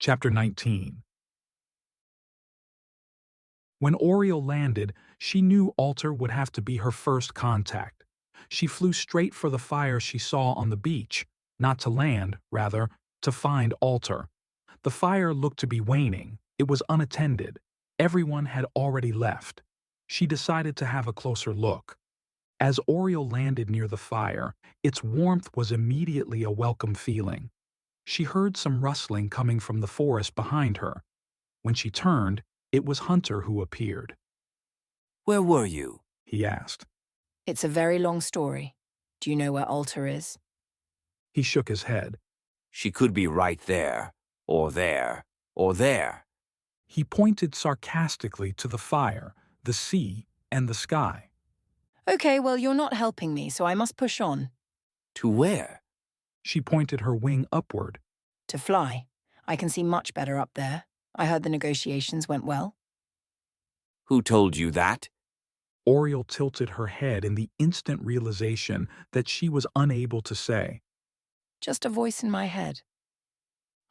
Chapter 19. When Oriole landed, she knew Alter would have to be her first contact. She flew straight for the fire she saw on the beach, not to land, rather, to find Alter. The fire looked to be waning. It was unattended. Everyone had already left. She decided to have a closer look. As Oriole landed near the fire, its warmth was immediately a welcome feeling. She heard some rustling coming from the forest behind her. When she turned, it was Hunter who appeared. "Where were you?" He asked. It's a very long story. Do you know where Alter is? He shook his head. "She could be right there, or there, or there." He pointed sarcastically to the fire, the sea, and the sky. Okay, well, you're not helping me, so I must push on. To where? She pointed her wing upward. To fly. I can see much better up there. I heard the negotiations went well. Who told you that? Oriole tilted her head in the instant realization that she was unable to say. Just a voice in my head.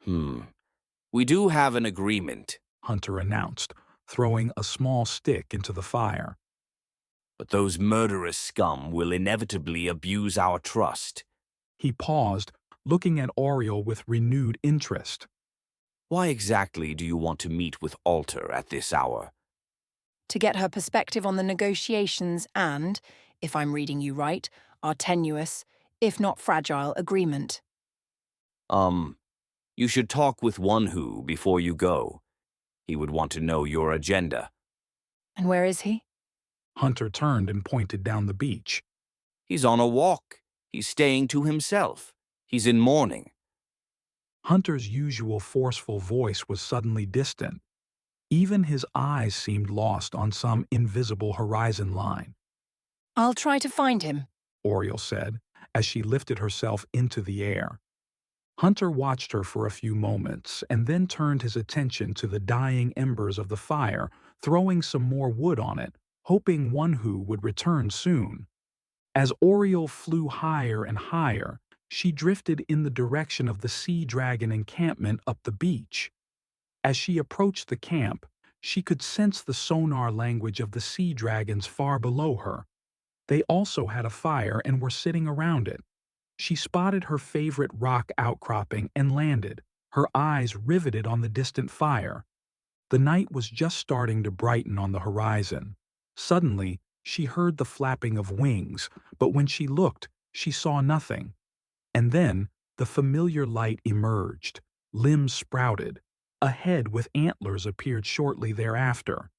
We do have an agreement, Hunter announced, throwing a small stick into the fire. but those murderous scum will inevitably abuse our trust. He paused, looking at Oriole with renewed interest. Why exactly do you want to meet with Alter at this hour? To get her perspective on the negotiations and, if I'm reading you right, our tenuous, if not fragile, agreement. You should talk with one who before you go. He would want to know your agenda. And where is he? Hunter turned and pointed down the beach. He's on a walk. He's staying to himself. He's in mourning. Hunter's usual forceful voice was suddenly distant. Even his eyes seemed lost on some invisible horizon line. I'll try to find him, Oriole said, as she lifted herself into the air. Hunter watched her for a few moments and then turned his attention to the dying embers of the fire, throwing some more wood on it, hoping one who would return soon. As Oriole flew higher and higher, she drifted in the direction of the sea dragon encampment up the beach. As she approached the camp, she could sense the sonar language of the sea dragons far below her. They also had a fire and were sitting around it. She spotted her favorite rock outcropping and landed, her eyes riveted on the distant fire. The night was just starting to brighten on the horizon. Suddenly, she heard the flapping of wings, but when she looked, she saw nothing. And then, the familiar light emerged. Limbs sprouted. A head with antlers appeared shortly thereafter.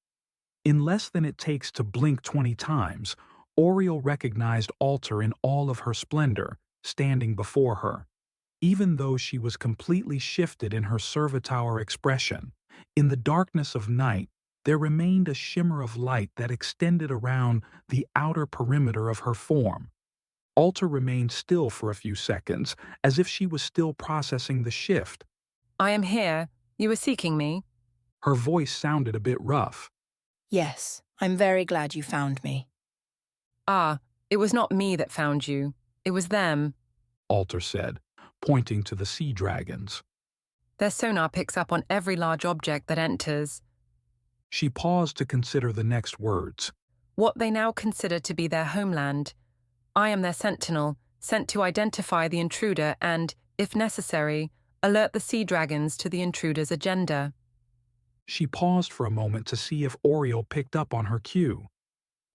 In less than it takes to blink 20 times, Oriole recognized Alter in all of her splendor, standing before her. Even though she was completely shifted in her cervitaur expression, in the darkness of night, there remained a shimmer of light that extended around the outer perimeter of her form. Alter remained still for a few seconds, as if she was still processing the shift. I am here. You were seeking me? Her voice sounded a bit rough. Yes, I'm very glad you found me. Ah, it was not me that found you. It was them. Alter said, pointing to the sea dragons. Their sonar picks up on every large object that enters. She paused to consider the next words. What they now consider to be their homeland. I am their sentinel, sent to identify the intruder and, if necessary, alert the sea dragons to the intruder's agenda. She paused for a moment to see if Oriole picked up on her cue.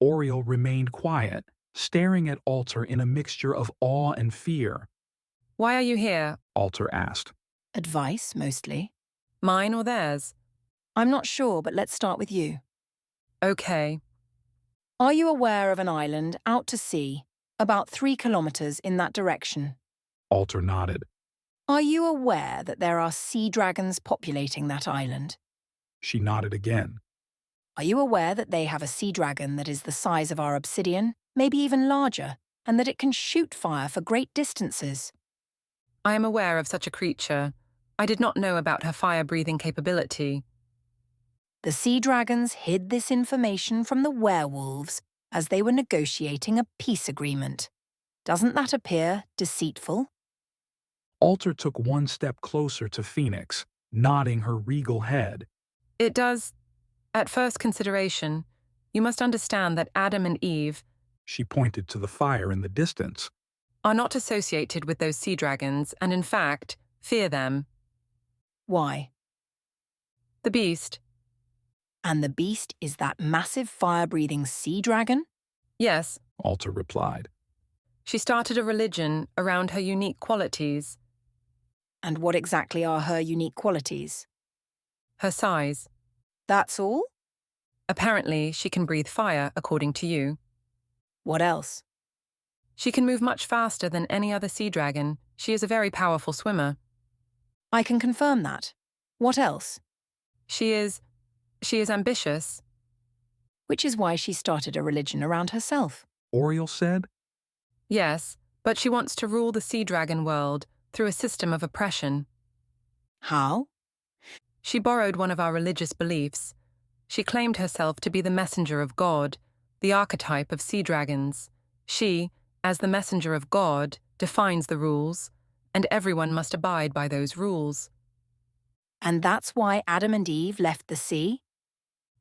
Oriole remained quiet, staring at Alter in a mixture of awe and fear. Why are you here? Alter asked. Advice, mostly. Mine or theirs? I'm not sure, but let's start with you. Okay. Are you aware of an island out to sea, about 3 kilometers in that direction? Alter nodded. Are you aware that there are sea dragons populating that island? She nodded again. Are you aware that they have a sea dragon that is the size of our obsidian, maybe even larger, and that it can shoot fire for great distances? I am aware of such a creature. I did not know about her fire-breathing capability. The sea dragons hid this information from the werewolves as they were negotiating a peace agreement. Doesn't that appear deceitful? Alter took one step closer to Phoenix, nodding her regal head. It does. At first consideration, you must understand that Adam and Eve She pointed to the fire in the distance. are not associated with those sea dragons and, in fact, fear them. Why? The beast. And the beast is that massive fire-breathing sea dragon? Yes, Alter replied. she started a religion around her unique qualities, And what exactly are her unique qualities? her size. That's all? Apparently, she can breathe fire, according to you. What else? She can move much faster than any other sea dragon. She is a very powerful swimmer. I can confirm that. What else? She is ambitious. Which is why she started a religion around herself. Oriole said. Yes, but she wants to rule the sea dragon world through a system of oppression. How? She borrowed one of our religious beliefs. She claimed herself to be the messenger of God, the archetype of sea dragons. She, as the messenger of God, defines the rules, and everyone must abide by those rules. And that's why Adam and Eve left the sea?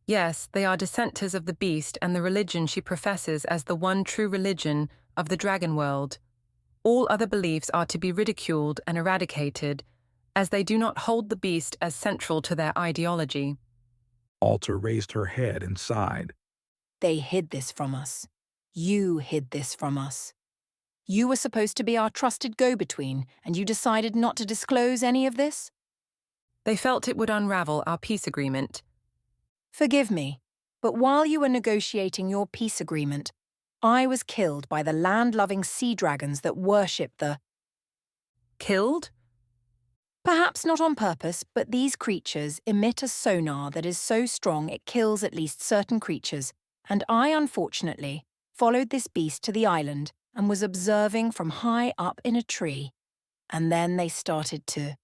Yes, they are dissenters of the beast and the religion she professes as the one true religion of the dragon world. All other beliefs are to be ridiculed and eradicated, as they do not hold the beast as central to their ideology. Alter raised her head and sighed. They hid this from us. You hid this from us. You were supposed to be our trusted go-between, and you decided not to disclose any of this? They felt it would unravel our peace agreement. Forgive me, but while you were negotiating your peace agreement, I was killed by the land-loving sea dragons that worship the... Killed? Perhaps not on purpose, but these creatures emit a sonar that is so strong it kills at least certain creatures, and I, unfortunately, followed this beast to the island and was observing from high up in a tree. And then they started to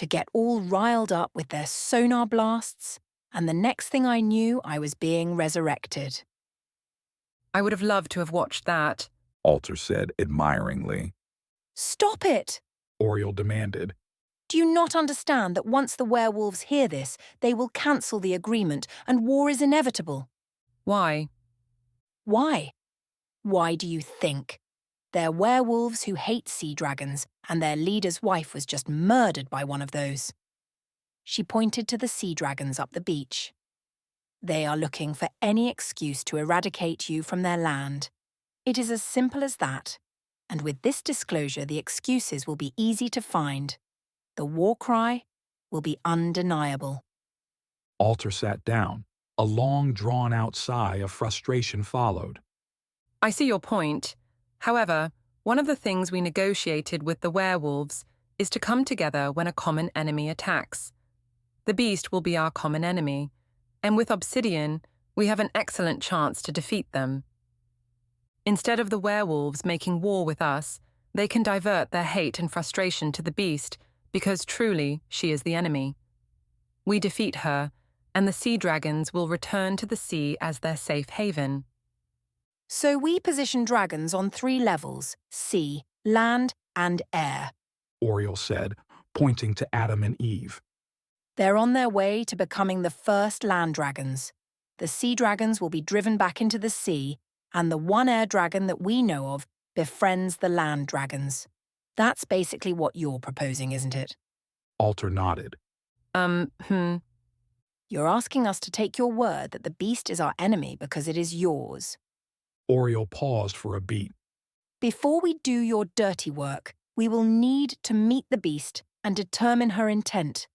get all riled up with their sonar blasts, and the next thing I knew, I was being resurrected. I would have loved to have watched that. Alter said admiringly. Stop it! Oriole demanded. Do you not understand that once the werewolves hear this, they will cancel the agreement and war is inevitable? Why? Why? Why do you think? They're werewolves who hate sea dragons, and their leader's wife was just murdered by one of those. She pointed to the sea dragons up the beach. They are looking for any excuse to eradicate you from their land. It is as simple as that. And with this disclosure, the excuses will be easy to find. The war cry will be undeniable. Alter sat down. A long, drawn-out sigh of frustration followed. I see your point. However, one of the things we negotiated with the werewolves is to come together when a common enemy attacks. The beast will be our common enemy, and with Obsidian, we have an excellent chance to defeat them. Instead of the werewolves making war with us, they can divert their hate and frustration to the beast, because truly she is the enemy. We defeat her, and the sea dragons will return to the sea as their safe haven. So we position dragons on 3 levels: sea, land, and air. Oriole said, pointing to Adam and Eve. They're on their way to becoming the first land dragons. The sea dragons will be driven back into the sea, and the one air dragon that we know of befriends the land dragons. That's basically what you're proposing, isn't it? Alter nodded. You're asking us to take your word that the beast is our enemy because it is yours. Oriole paused for a beat. Before we do your dirty work, we will need to meet the beast and determine her intent.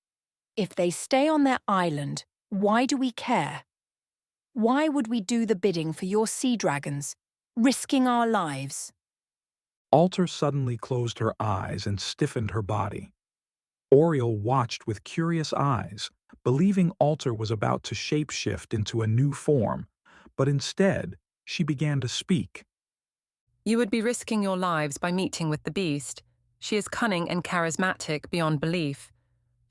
If they stay on their island, why do we care? Why would we do the bidding for your sea dragons, risking our lives? Alter suddenly closed her eyes and stiffened her body. Oriole watched with curious eyes, believing Alter was about to shapeshift into a new form, but instead, she began to speak. You would be risking your lives by meeting with the beast. She is cunning and charismatic beyond belief.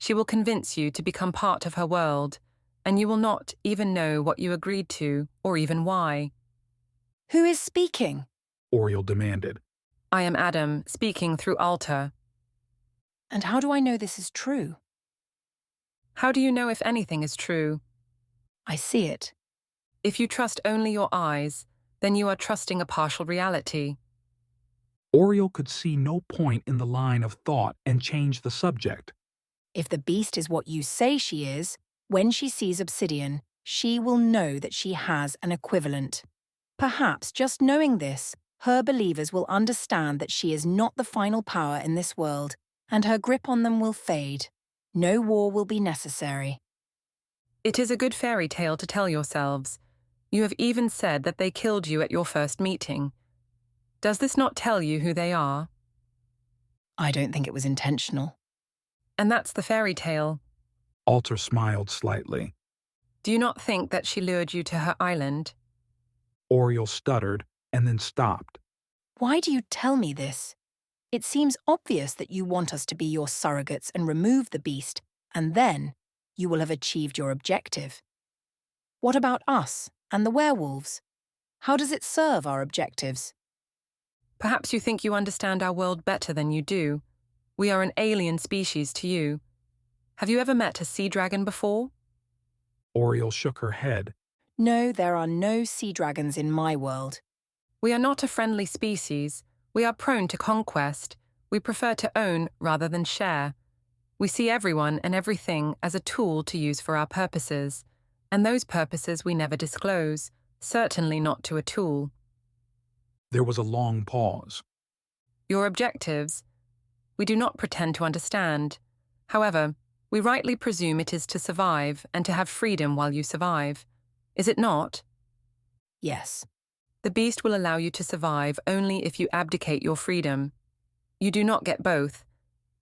She will convince you to become part of her world, and you will not even know what you agreed to or even why. Who is speaking? Oriole demanded. I am Adam, speaking through Alter. And how do I know this is true? How do you know if anything is true? I see it. If you trust only your eyes, then you are trusting a partial reality. Oriole could see no point in the line of thought and changed the subject. If the beast is what you say she is, when she sees obsidian, she will know that she has an equivalent. Perhaps just knowing this, her believers will understand that she is not the final power in this world, and her grip on them will fade. No war will be necessary. It is a good fairy tale to tell yourselves. You have even said that they killed you at your first meeting. Does this not tell you who they are? I don't think it was intentional. And that's the fairy tale. Alter smiled slightly. Do you not think that she lured you to her island? Oriole stuttered and then stopped. Why do you tell me this? It seems obvious that you want us to be your surrogates and remove the beast, and then you will have achieved your objective. What about us and the werewolves? How does it serve our objectives? Perhaps you think you understand our world better than you do. We are an alien species to you. Have you ever met a sea dragon before? Oriole shook her head. No, there are no sea dragons in my world. We are not a friendly species. We are prone to conquest. We prefer to own rather than share. We see everyone and everything as a tool to use for our purposes, and those purposes we never disclose, certainly not to a tool. There was a long pause. Your objectives? We do not pretend to understand. However, we rightly presume it is to survive and to have freedom while you survive. Is it not? Yes. The beast will allow you to survive only if you abdicate your freedom. You do not get both.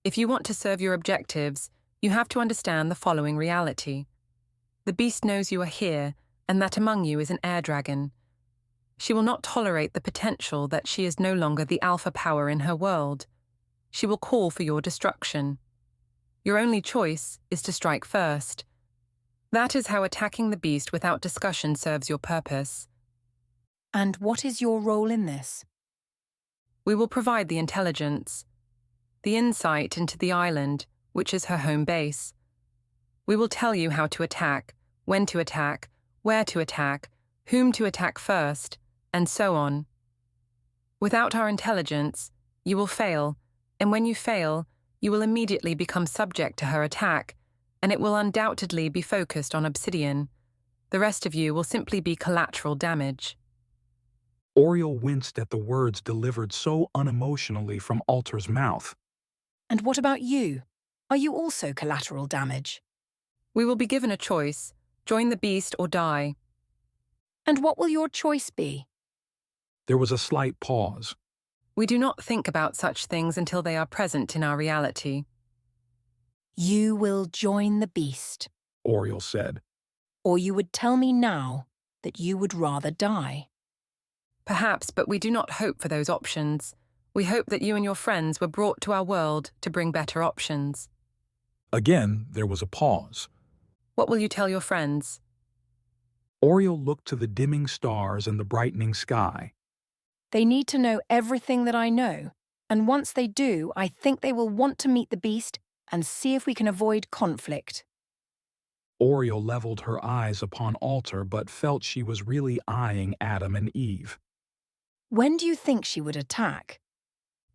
If you want to serve your objectives, you have to understand the following reality. The beast knows you are here, and that among you is an air dragon. She will not tolerate the potential that she is no longer the alpha power in her world. She will call for your destruction. Your only choice is to strike first. That is how attacking the beast without discussion serves your purpose. And what is your role in this? We will provide the intelligence, the insight into the island, which is her home base. We will tell you how to attack, when to attack, where to attack, whom to attack first, and so on. Without our intelligence, you will fail, and when you fail, you will immediately become subject to her attack, and it will undoubtedly be focused on obsidian. The rest of you will simply be collateral damage. Oriole winced at the words delivered so unemotionally from Alter's mouth. And what about you? Are you also collateral damage? We will be given a choice: join the beast or die. And what will your choice be? There was a slight pause. We do not think about such things until they are present in our reality. You will join the beast. Oriole said. Or you would tell me now that you would rather die. Perhaps, but we do not hope for those options. We hope that you and your friends were brought to our world to bring better options. Again, there was a pause. What will you tell your friends? Oriole looked to the dimming stars and the brightening sky. They need to know everything that I know, and once they do, I think they will want to meet the beast and see if we can avoid conflict. Oriole leveled her eyes upon Alter but felt she was really eyeing Adam and Eve. When do you think she would attack?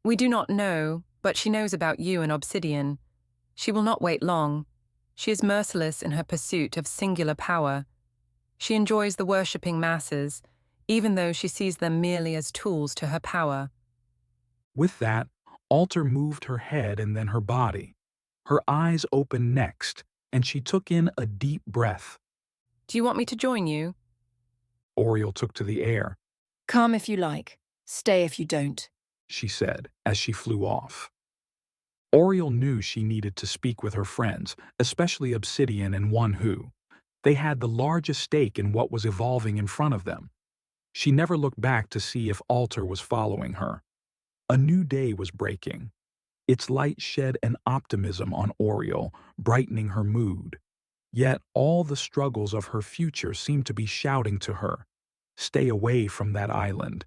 We do not know, but she knows about you and Obsidian. She will not wait long. She is merciless in her pursuit of singular power. She enjoys the worshipping masses, even though she sees them merely as tools to her power. With that, Alter moved her head and then her body. Her eyes opened next, and she took in a deep breath. Do you want me to join you? Oriole took to the air. Come if you like, stay if you don't, she said as she flew off. Oriole knew she needed to speak with her friends, especially Obsidian and One Who. They had the largest stake in what was evolving in front of them. She never looked back to see if Alter was following her. A new day was breaking. Its light shed an optimism on Oriole, brightening her mood. Yet all the struggles of her future seemed to be shouting to her, "Stay away from that island.